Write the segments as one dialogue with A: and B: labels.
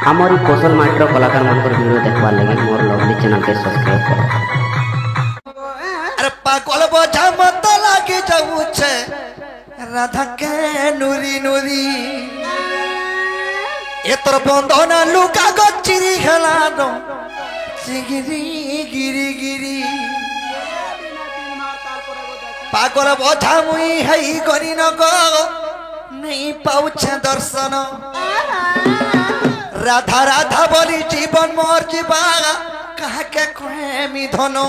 A: हमारी कौशल माइट्रो कलाकार मनकर वीडियो देखवार लगे मोर लवली चैनल के सब्सक्राइब करो।
B: अरे पागल बोझा मत लागे जाऊ छे राधा के नुरी नुरी ए तोर बंधन लुका गचिरी खेलानो सिगिरी गिरी गिरी पागल बोझा मुई हई गरी न गो नहीं पाउछे दर्शन राधा राधा बोली जीवन मोर जीवा कहा के प्रेमी धनो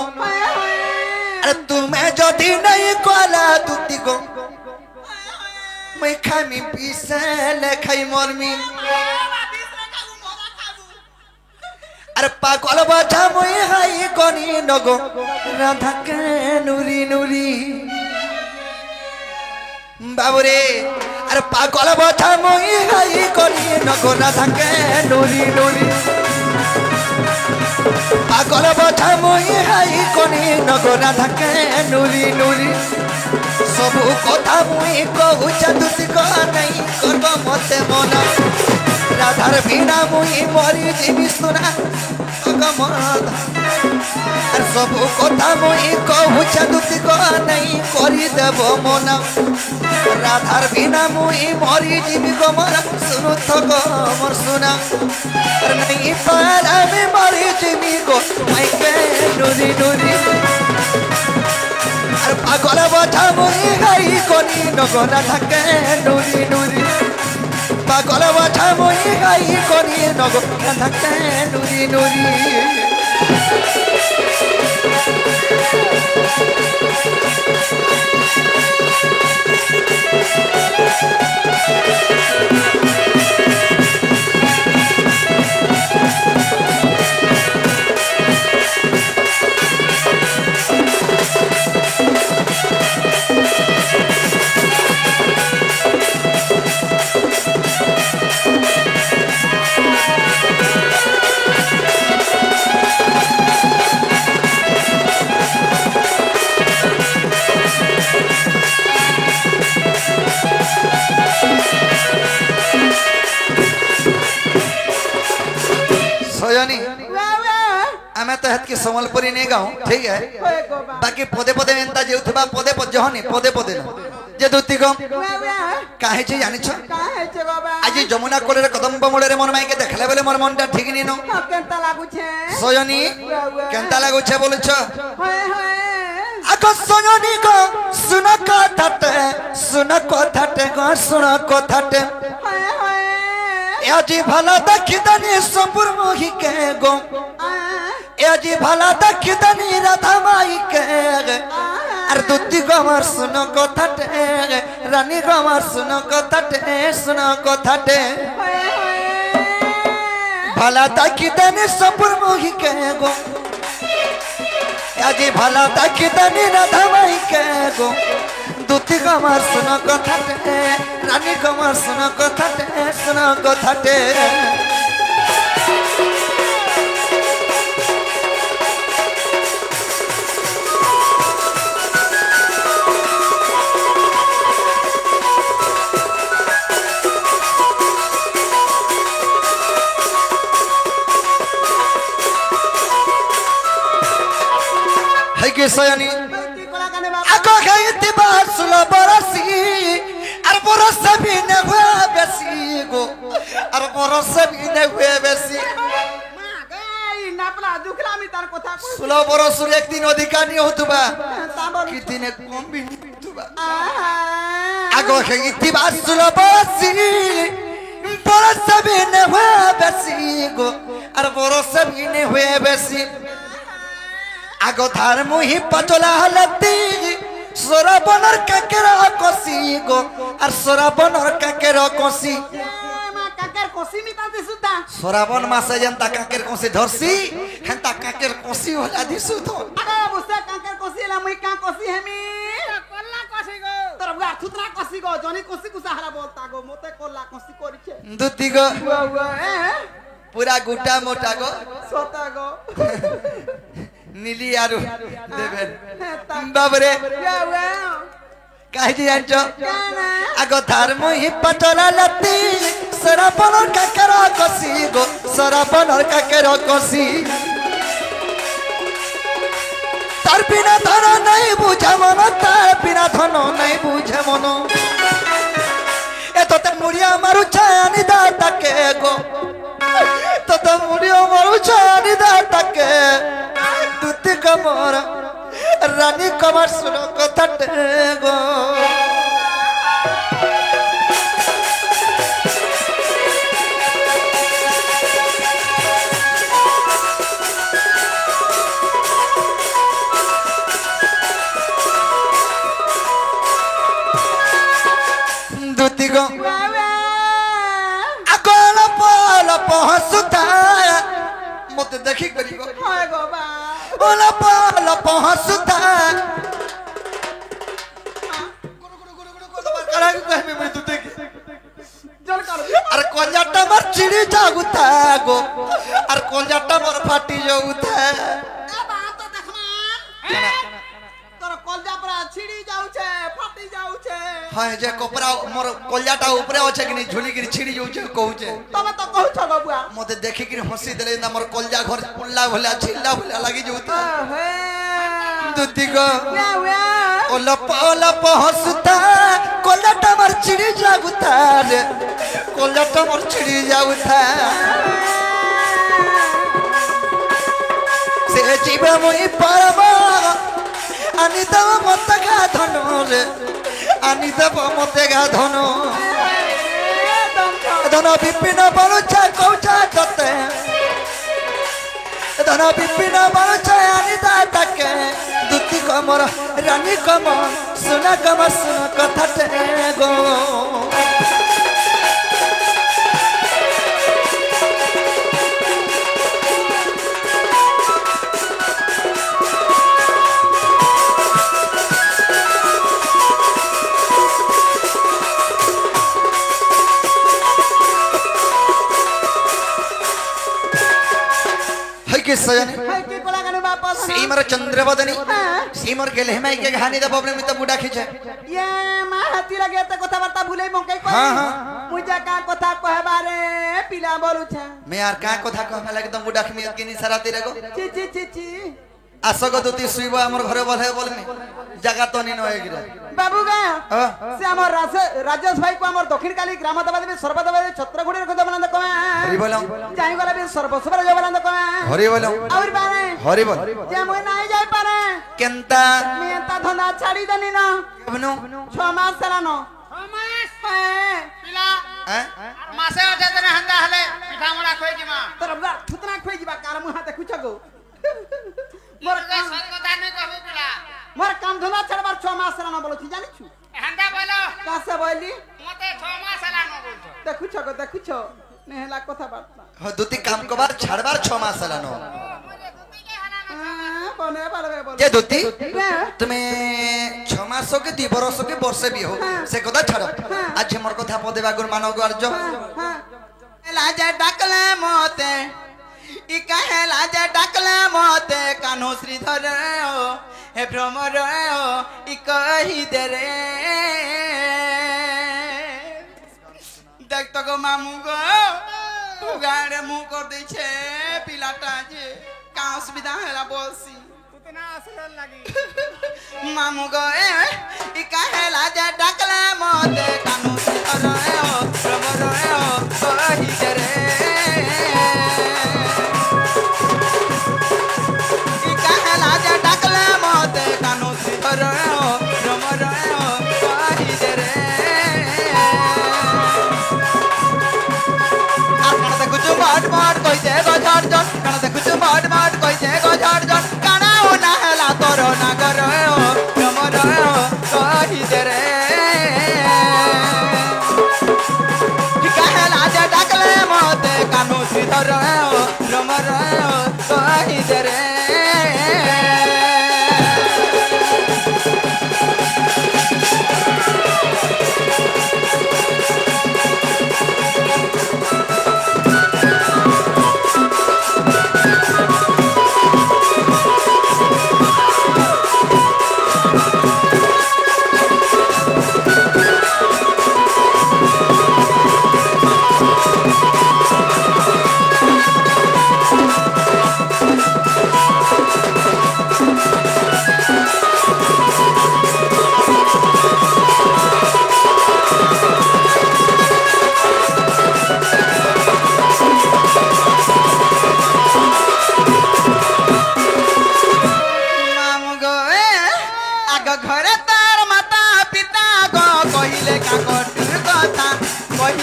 B: अरे तुम्हें जदि नहीं कोला तुती गो मैं खामी पीसे ले खाई मोरमी अरे पागल बाजा मुई हाई कोनी नगो राधा के नुरी नुरी बाबूरे अरे पागल बाजा मुई हाई कोनी नगो राधा के नुरी नुरी पागल बाजा मुई हाई कोनी नगो राधा के नुरी नुरी सबु कथा मुई कहू चतुती को नहीं करब मते मना राधार बिना मुई मरी जीवी सुना अगमद अरे सबु कथा मुई कहू चतुती को नहीं करी देव मना राधार बिना मुई मरी जीवी गमर सुनु थको मोर सुना अरे नहीं पारा में मरी जीवी गो मैं के नुरी नुरी अरे पागल बोझा मुई गाई कोनी नगो राधा के नुरी नुरी पागल बोझा मुई गाई कोनी नगो राधा के नुरी नुरी आमे तो हत की समलपुरी नहीं गाऊं ठीक है बाकी पदे पदे एंता जेउथबा पदे पद जहनी पदे पदे जे दुती गम काहे छी जानि छ आज जमुना कोले कदम मोड़े रे मन माई के देखले बेले मोर मनटा ठीक नी नो
C: केनता लागु छे
B: सोयनी केनता लागु छे बोले छ आको सोयनी को सुन कथाटे गो सुन कथाटे एजी भला दखिदनी संपुर मोहि के गो एजी भला दखिदनी राधा माई के अरे दुती गमर सुन कथाटे रानी गमर सुन कथाटे भला दखिदनी संपुर मोहि के गो एजी भला दखिदनी राधा माई के गो दुती गमर सुन कथाटे रानी गमर सुन कथाटे है के सयानी आको गईती बात सुलो बरसी अर बरस भी न हुआ बेसी गो अर बरस भी न हुए बेसी
C: मां गई नापला दुखला मी तार कथा को
B: सुलो बरस एक दिन अधिकार नहीं होतबा कि दिन कम भी होतबा आको गईती बात सुलो बरसी बरस भी न हुआ बेसी गो अर बरस भी न हुए बेसी आगो थार मुही पचला हलती सोराबनर काकेरा कोसी गो और सोराबनर काकेरा कोसी
C: मां काकर कोसी मी ताते सुता
B: सोराबन मासे जनता काकेर कोसी धरसी हंता काकेर कोसी होला दिसु तो
C: आगा बुसा काकर कोसी ला मुई का कोसी हेमी कोल्ला कोसी गो तोर बुआ थुतरा कोसी गो जनी कोसी कुसा हरा बोलता गो मोते कोल्ला कोसी करिछे
B: दुती गो पूरा गुटा मोटा गो
C: सोता गो
B: नीली आरु देबेन बाबरे काहे जानचो आगो धर्म ही पटला लती सरापन काकरा कसी गो सरापनर काकेर कसी तार बिना धन नहीं बुझे मन तार बिना धन नहीं बुझे मन ए तो मुड़िया मारू छायानी दाके गो तो मुड़िया मारू छायानी दाके दूती कमर रानी कमर सुनो कथा गो दूती गो अगल पल पहुँचुता मत देखी करी गो
C: हाय गो बा
B: ओला पल पहुँचुता अरे कोलजाटा मर चिड़ी जागुता गो अरे कोलजाटा मर फाटी जागुता
C: तो देखमान तोर कलजा पर छिड़ी जाऊ छे फाटी जाऊ छे
B: हां जे कोपरा मोर कोलजाटा ऊपर अछि कि नहीं झुली कि छिड़ी जाऊ छे कहू छे
C: तमे तो कहू छ बबुआ
B: मते देखि कि हंसी देले ना मोर कोलजा घर पुल्ला भला छिल्ला भला लागि जाउता
C: हे
B: दुती गो
C: वे वे
B: ओला पाला पहुँचता कोलजाटा मर चिड़ी जागुता रे कोलजाटा मर चिड़ी जाउता से जीव मुई परमा अनिता मत गा धन रे अनिता मत गा धन धन विपिन बलुचा कौचा तते धन विपिन बलुचा अनिता तके दूती कमर रानी कमर सुना कमर सुना कथा टे गो के सजनी
C: है की कोला गने वापस
B: सीमर चंद्रवदनी सीमर के लेहमाई के कहानी द प्रॉब्लम में तो बुढ़ा खिचे
C: ये मां हाथी लगे त कथा वार्ता भूलै मके कोई
B: हां हां
C: मुजा का कथा कहबारे पिला बोलू छे
B: मैं यार का कथा कहमा लागे तुम बुढ़ा खिमियत के निसारा तेरे को
C: ची ची ची ची
B: आसग दुती सुइबो हमर घरे बोले बोलनी जगह तो नी नय गिरा
C: बाबू गा से हमर राजेश भाई को हमर दक्षिण काली ग्राम दबादे में सर्वदबादे छत्रगुड़ी रख दबना कमा
B: हरि बोलो
C: जाई गला भी सर्वसबर जबना कमा
B: हरि बोलो
C: और बारे
B: हरि बोल
C: जे मोय नाही जाई पारे
B: केनता
C: मैं ता धंधा छाड़ी दनी न
B: बनो
C: 6 मास चला न
D: 6 मास
C: ए
D: पिला
B: हैं
D: मासे अठे तने हंदा हले पिठा मोड़ा खोई की मां
C: तरबा थुतना खोई जीबा कार मुहा ते कुछ गो
D: मोर का सत कथा नै कहू पिला
C: मोर काम धंधा छड़बार 6 मास चला न बोलो छी जानि छु
D: हंदा बोलो
C: का से बोली
D: मते 6 मास हला न बोलतो
C: देखु छ गो देखु छ नेहला कथा बार्ता
B: हो दुती काम को बार छाड़बार 6 मास चलानो
D: मोरे दुती के हला न
C: बने बालवे बोल
B: के दुती तुम्हें 6 मास के 2 बरस के वर्ष भी हो से कथा छाड़ो आज मोर कथा पदेबा गुर मानव गर्ज
C: हां लाजे डाकले मोते इ कहे लाजे डाकले मोते कान्हो श्रीधर ओ हे भ्रमर ओ इ कहि दे रे देख तो गो मामू गो तू गाड़े मुंह कर दै छे पिलाटा जे का असुविधा हैला बोलसी
D: उतना असर लगी
C: मामू गो इ कहे लाजे डाकले मोते कान्हो श्रीधर ओ भ्रमर ओ कहि दे रे लाजा डाकले मोते कानो सिर ओ रमर ओ कहि दे रे काना ते कुछ बाट बाट कहि दे गो झाड़ जन काना ते कुछ बाट बाट कहि दे गो झाड़ जन काना ओ ना हला तोरो नागर ओ रमर ओ कहि दे रे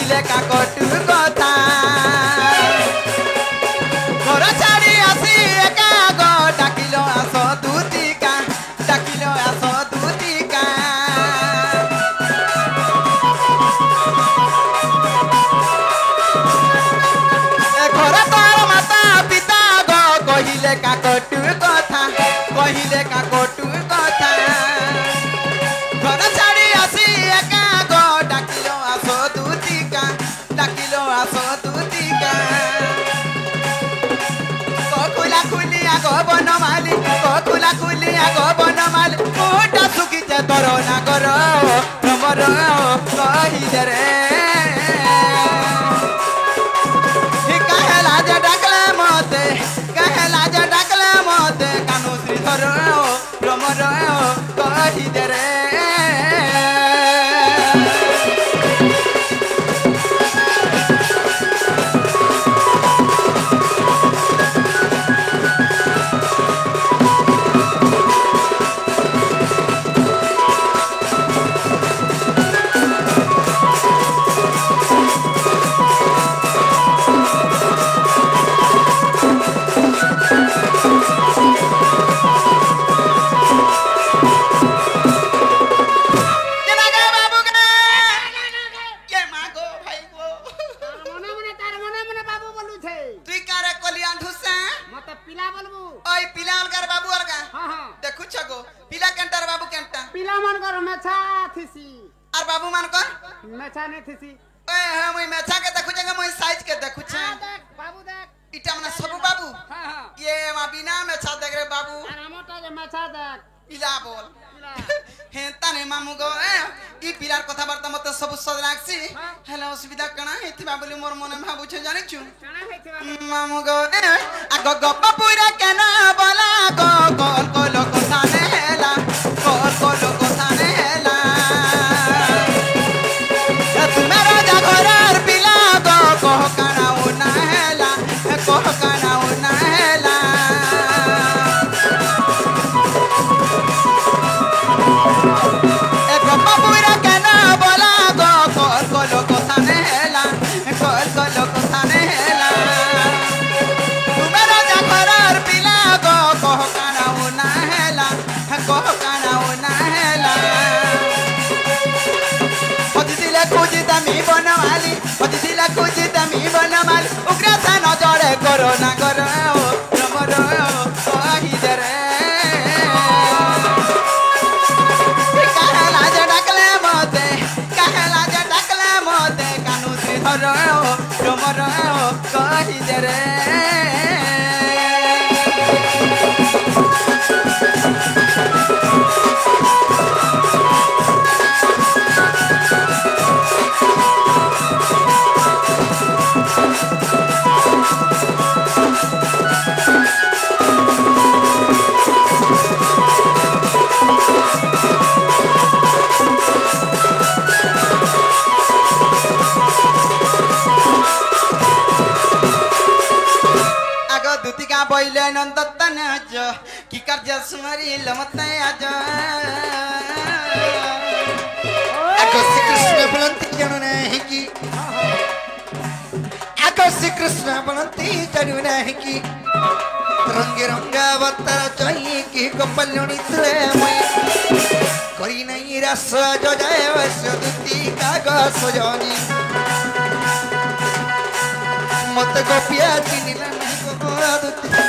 C: কহিলে কাকটু কথা ঘর ছাড়ি আসি একা গো ডাকিল আস দুতিকা ডাকিল আস দুতিকা ঘর তোর মাতা পিতা গো কহিলে কাকটু কথা কহিলে কাকটু কথা ঘর ছাড়ি আসি একা গো ডাকিল আস দুতিকা ডাকিল আস দুতিকা ককুলা খুলি আগ বনমালি ককুলা খুলি আগ বনমালি কোটা শুকিছে তোর নাগর ভ্রমর কহিলে রে কাহেলা যে ডাকলে মতে কাহেলা যে ডাকলে মতে কানু শ্রীধর ভ্রমর কহিলে রে আর বাবু মানকর
D: মেছা নে থিসি
C: ওই হ্যাঁ মুই মেছা কে দেখু যে মুই সাইজ কে দেখু ছে
D: দেখ বাবু দেখ
C: ইটা মানে সবু বাবু
D: হ্যাঁ
C: ইয়ে মা বিনা মেছা দেখ রে বাবু
D: আর আমারটা যে মেছা দেখ
C: পিলা বল হ্যাঁ তানে মামু গো ই পিলার কথাবার্তা মতে সবু সদ রাখছি হেলে অসুবিধা কানা হেতিবা বলি মোর মনে ভাবুছে জানিছু
D: কানা হইছিবা
C: মামু গো আগ গপ পুরা কেন বলা গো কল কল কথা নেলা কল কল কথা নেলা তুমি রাজা ঘরের পিলা গো কহ কানাও না হেলা কহ কানাও না হেলা গপ পুরা কেন বলা গো কল কল কথা নেলা কল কল কথা নেলা তুমি রাজা ঘরের পিলা গো কহ কানাও না হেলা কহ কানাও না হেলা দিলে খুঁজি তুমি বনমালি দিলে খুঁজি তুমি বনমালি উগ্র সান জড়ে করো না করো রমর কহিদে রে কাহেলা যে ডাকলে মতে কাহেলা যে ডাকলে মতে কানু শ্রীধর রমর কহিদে রে দুতিকা বইলে নন্দতন আজ কি কার্য স্মরিল মতে আজ
B: শ্রীকৃষ্ণ বলন্তি জানু নাহি কি শ্রীকৃষ্ণ বলন্তি জানু নাহি কি রঙ্গে রঙ্গাবতার চাই কি কপল্যণী তুলে মই করি নাই রাস জয় বস দুতিকা গো সজনি মতে গোপিয়া চিনিলা নাই গো দুতিকা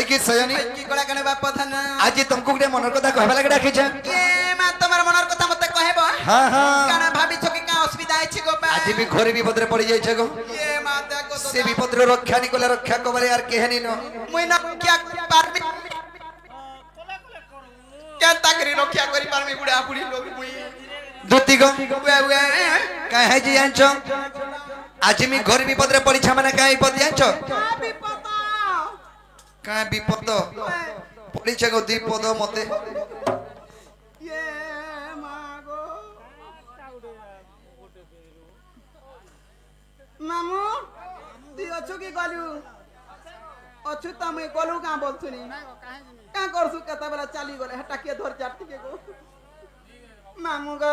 B: কি সয়নি
C: কি কলা কেন বাপ ধান
B: আজি তুমকু গুটে মনৰ কথা কহবা লাগে ডাকিছ
C: কে মা তোমার মনের কথা মতে কহেব
B: হ্যাঁ হ্যাঁ
C: কারণ ভাবিছ কি কা অসুবিধা আছে গো বা
B: আজি বি ঘরে বিপদরে পড়ি যাইছ গো
C: কে মা দেখো
B: সে বিপদরে রক্ষা নি কলে রক্ষা কবরে আর কেহেনি ন
C: মুই না क्या পারবি কে তাকরি রক্ষা করি পারবি বুড়া বুড়ি লোক মুই
B: দুতি গো
C: উয়ে উয়ে
B: কাহে জি জানছ আজি মি ঘরে বিপদরে পড়িছ মানে কাই বিপদ জানছ
C: বিপদ
B: কা বিপদ পড়িছ গো বিপদ মতে
C: ये मागो मामू তুই আছো কি गलु अछु त मैं गलु का बोलथुनी का करसु केता बेला चली गले हटा के धर जाती के गो मामू गो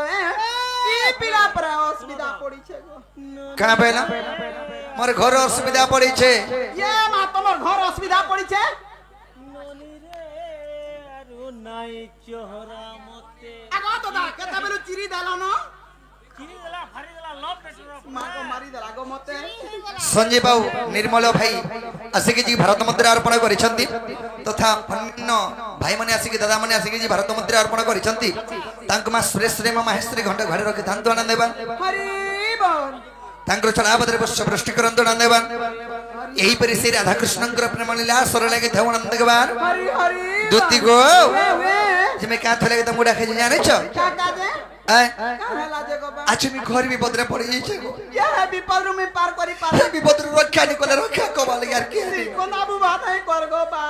C: ई पिला पर असुविधा पड़ी छे गो
B: कहाँ बेला मोर घर असुविधा पड़ी छे
C: ये मा तमर घर असुविधा पड़ी छे
E: নাই চহরা মতে
C: আগো তো দা কেতা বেলু চিরি দালো ন
E: চিনি দেলা ফারি দেলা লব পেটর
C: মা को मारी देला गो मते
B: संजय बाबू निर्मल भाई आसिक जी भारत मुद्रा अर्पण करिसंती तथा अन्य भाई माने आसिक दादा माने आसिक जी भारत मुद्रा अर्पण करिसंती तांक मा सुरेश रे महेश्वरी घंटा घरे रखि धान आनंद देबा
C: हरि बोल
B: तांकर चलाबदरे वर्ष वृष्टि करंत आनंद देबा एही परि श्री राधा कृष्णंकर प्रेम लीला सरल के धवन आनंद देबा
C: हरि हरि
B: दूती गो
C: वे वे
B: जिमे का थले के मुडा खे जाने छ
C: का काजे
B: ए
C: का लाजे गो बा
B: आज मी घर भी बदरे पड़ी जाई छे
C: ये है विपद में पार करी पार
B: भी बदरे रक्षा निकले रक्षा कबाल यार के
C: कोना बुबा नहीं कर गो बा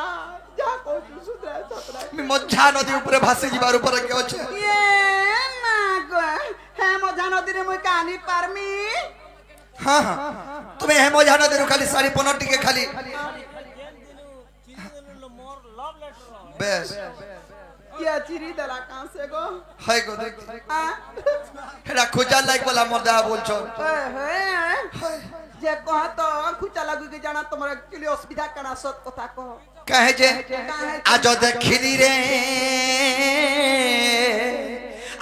C: जा को सुधरा सतरा
B: मी मच्छा नदी ऊपर भासी जीवार ऊपर के अछि
C: ये ना गो है मजा नदी रे मुई कानी पारमी
B: हां हां तुम्हें हे मजा नदी रो खाली सारी पनटी के खाली
E: মোর লভ লেটার
B: बेस
C: ये चिरी दला कहां से गो
B: हाय गो देख
C: आ
B: हेडा खोजा लाइक वाला मर्दा बोल छ
C: हे जे कह तो खुचा लागु के जाना तमरा के लिए असुविधा कना सत कथा कह
B: कहे जे आज देखिली रे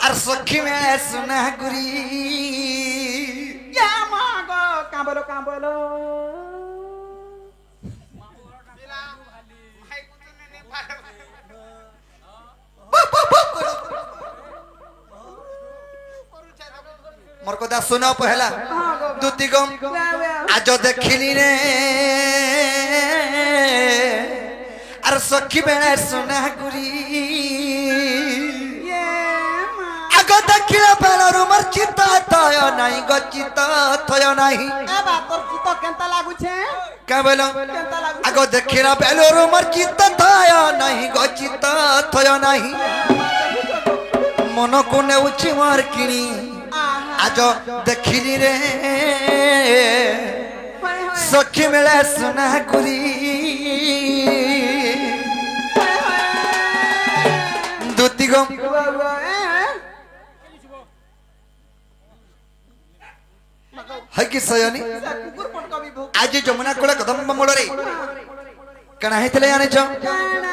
B: आर सखी में सुना गुरी
C: या मागो काबलो काबलो
B: मोर कथा सुनो पहला दूती गम आज देखिली रे आर सखी बेला सुना गुरी
C: ये मा
B: आग देखिला बेलरू मोर चिता थय नाही ग चिता थय नाही
C: ए बात तोर चित केनता लागु छे
B: का बोलो
C: केनता लागु
B: आग देखिला बेलरू मोर चिता थय नाही ग चिता थय नाही मन को नेउची मार किनी आज देखिली रे सखी मेला सुना गुरी दूती गम है कि सयनी आज जमुना कोला कदम मोड़ रे कणा हेतले जाने छ